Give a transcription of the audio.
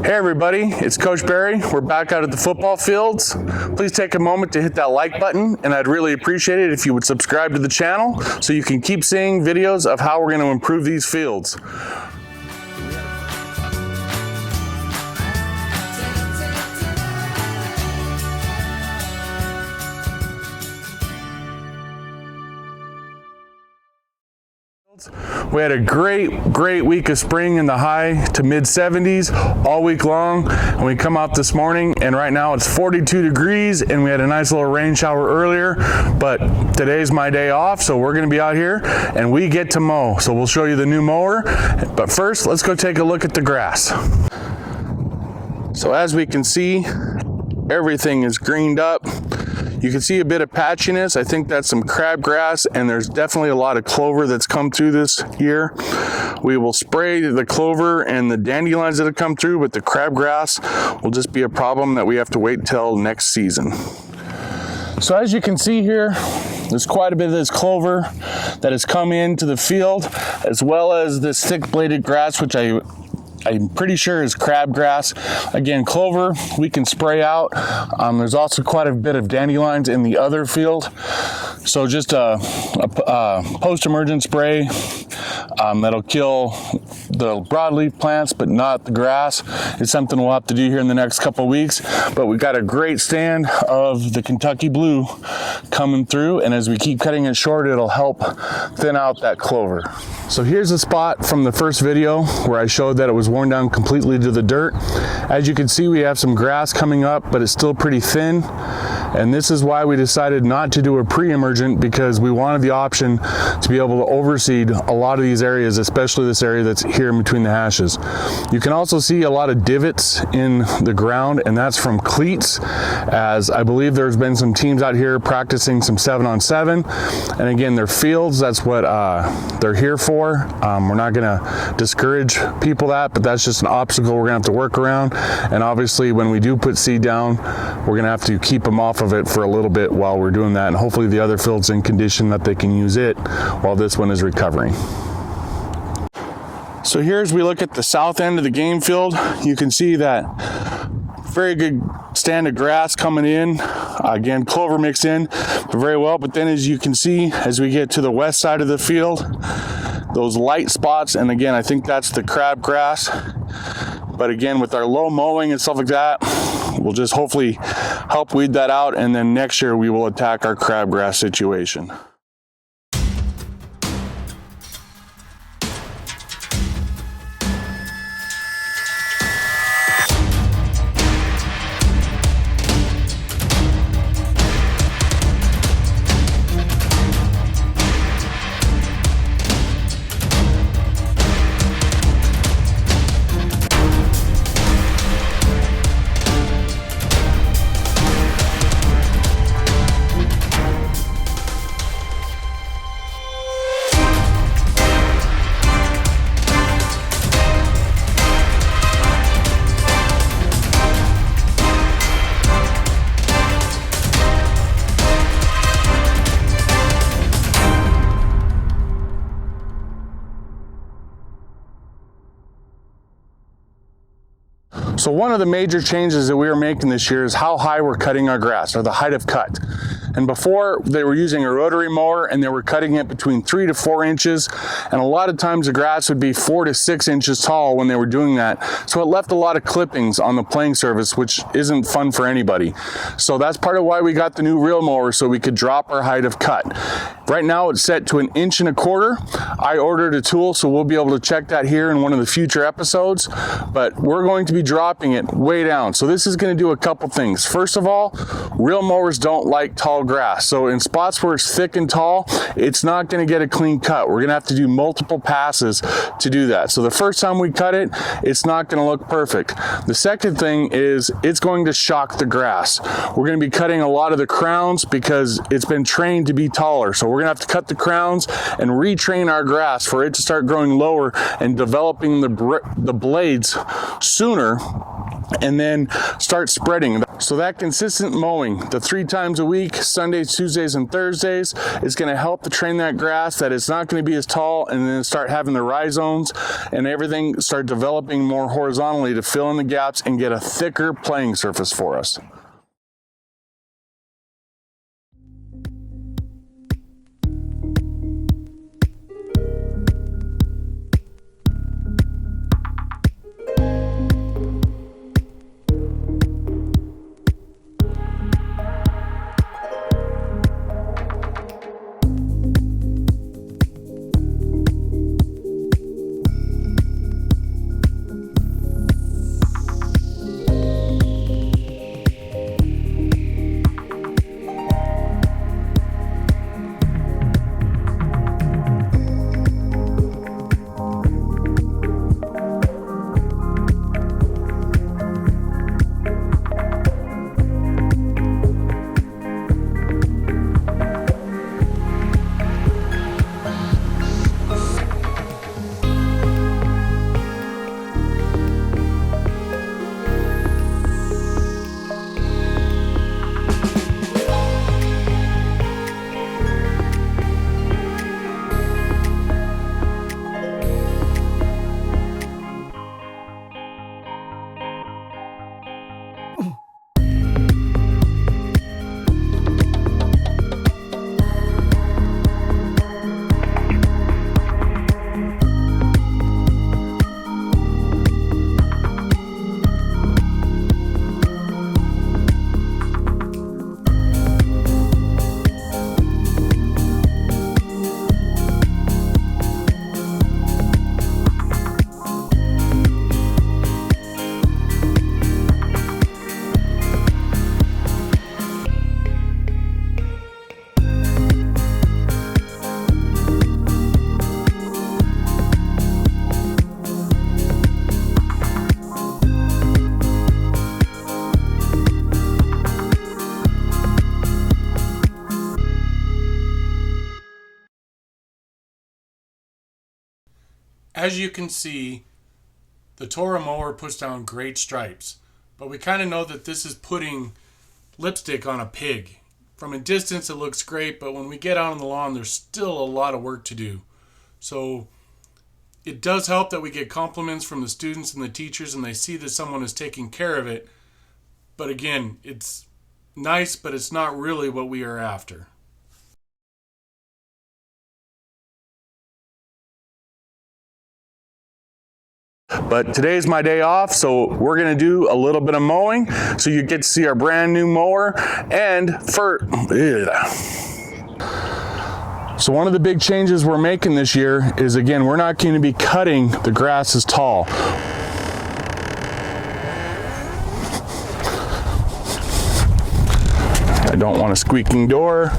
Hey everybody, it's Coach Barry. We're back out at the football fields. Please take a moment to hit that like button, and I'd really appreciate it if you would subscribe to the channel so you can keep seeing videos of how we're going to improve these fields. We had a great week of spring in the high to mid 70s all week long, and we come out this morning and right now it's 42 degrees and we had a nice little rain shower earlier, but today's my day off, so we're going to be out here and we get to mow. So we'll show you the new mower, but first let's go take a look at the grass. So as we can see, everything is greened up. You can see a bit of patchiness. I think that's some crabgrass, and there's definitely a lot of clover that's come through this year. We will spray the clover and the dandelions that have come through, but the crabgrass will just be a problem that we have to wait till next season. So as you can see here, there's quite a bit of this clover that has come into the field, as well as this thick-bladed grass, which I'm pretty sure is crabgrass. Again, clover we can spray out. There's also quite a bit of dandelions in the other field. So just a post-emergent spray that'll kill the broadleaf plants, but not the grass. It's something we'll have to do here in the next couple of weeks. But we've got a great stand of the Kentucky Blue coming through, and as we keep cutting it short, it'll help thin out that clover. So here's a spot from the first video where I showed that it was worn down completely to the dirt. As you can see, we have some grass coming up, but it's still pretty thin. And this is why we decided not to do a pre-emergent, because we wanted the option to be able to overseed a lot of these areas, especially this area that's here in between the hashes. You can also see a lot of divots in the ground, and that's from cleats, as I believe there's been some teams out here practicing some 7-on-7. And again, they're fields, that's what they're here for. We're not gonna discourage people but that's just an obstacle we're gonna have to work around. And obviously when we do put seed down, we're gonna have to keep them off of it for a little bit while we're doing that, and hopefully the other field's in condition that they can use it while this one is recovering. So here, as we look at the south end of the game field, you can see that very good stand of grass coming in. Again, clover mixed in very well, but then as you can see, as we get to the west side of the field, those light spots, and again, I think that's the crabgrass. But again, with our low mowing and stuff like that, we'll just hopefully help weed that out, and then next year we will attack our crabgrass situation. So one of the major changes that we are making this year is how high we're cutting our grass, or the height of cut. And before, they were using a rotary mower and they were cutting it between 3 to 4 inches. And a lot of times the grass would be 4 to 6 inches tall when they were doing that. So it left a lot of clippings on the playing surface, which isn't fun for anybody. So that's part of why we got the new reel mower, so we could drop our height of cut. Right now it's set to 1.25 inches. I ordered a tool, so we'll be able to check that here in one of the future episodes, but we're going to be dropping it way down. So this is going to do a couple things. First of all, reel mowers don't like tall grass. So in spots where it's thick and tall, it's not going to get a clean cut. We're going to have to do multiple passes to do that. So the first time we cut it, it's not going to look perfect. The second thing is it's going to shock the grass. We're going to be cutting a lot of the crowns because it's been trained to be taller. So we're going to have to cut the crowns and retrain our grass for it to start growing lower and developing the blades sooner, and then start spreading. So that consistent mowing, the 3 times a week, Sundays, Tuesdays, and Thursdays, is going to help to train that grass that it's not going to be as tall, and then start having the rhizomes and everything start developing more horizontally to fill in the gaps and get a thicker playing surface for us. As you can see, the Toro mower puts down great stripes, but we kind of know that this is putting lipstick on a pig. From a distance it looks great, but when we get out on the lawn there's still a lot of work to do. So it does help that we get compliments from the students and the teachers and they see that someone is taking care of it. But again, it's nice, but it's not really what we are after. But today's my day off, so we're gonna do a little bit of mowing, so you get to see our brand new mower. And so one of the big changes we're making this year is, again, we're not going to be cutting the grass as tall. I don't want a squeaking door.